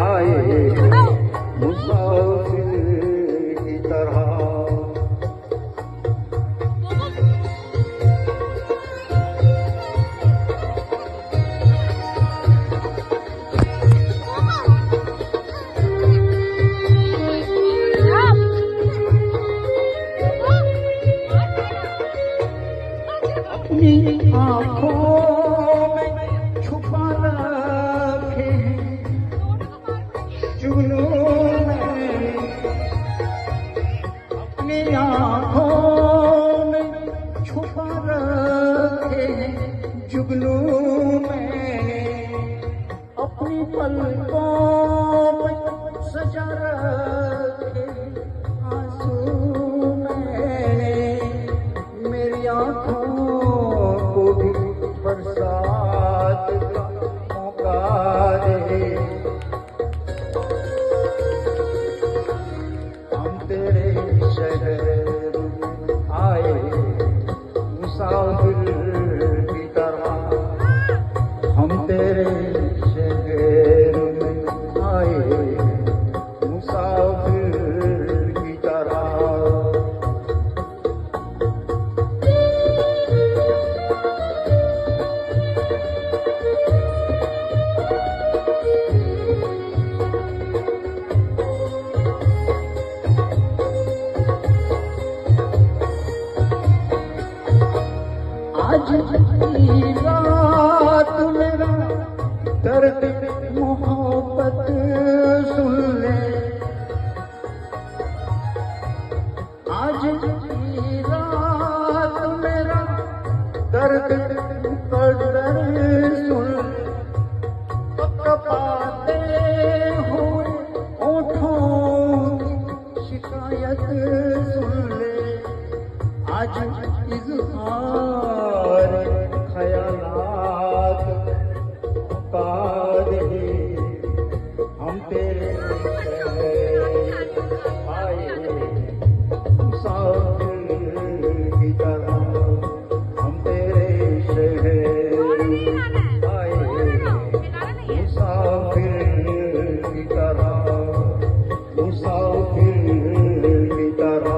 आए मुसाफिर की तरह। अपनी आँखों में छुपा रखे जुगनू में, अपनी आँखों में छुपा रखे जुगनू में, अपनी पलकों में सजा रखे आंसू में, मेरी आँखों को भी बरसात का मौका दे। हम तेरे शहर आए मुसाफिर की तरह, हम तेरे शहर में आए मुसाफिर की तरह। आज की रात मेरा दर्द मोहब्बत सुन ले, आज की रात मेरा दर्द कदर सुन ले, कपाते हुए ओठों की शिकायत सुन ले, आज इज़हार ख़यालात का दे। हम तेरे आए मुसाफिर की तरह, हम तेरे शहर आए मुसाफिर की तरह, मुसाफिर की तरह।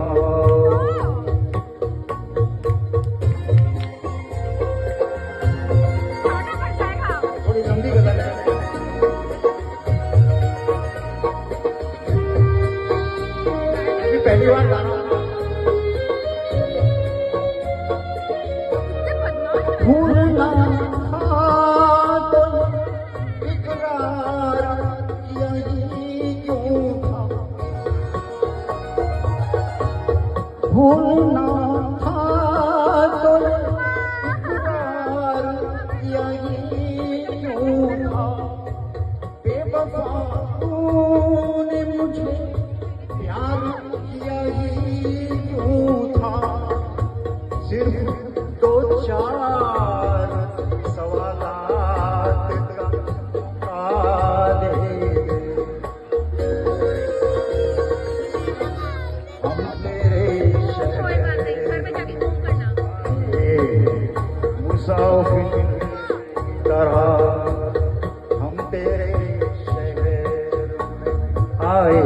थोड़ी लंबी गजल है। ये पहली बार गा रहा हूँ। भूलना था तो इकरार यही क्यों था, भूलना था तो इकरार यही क्यों था, बेवफा तूने मुझे प्यार किया ही क्यों था, सिर्फ दो चार सवालात का दे। हम तेरे शहर मुसाफिर की तरह, हम तेरे शहर में आए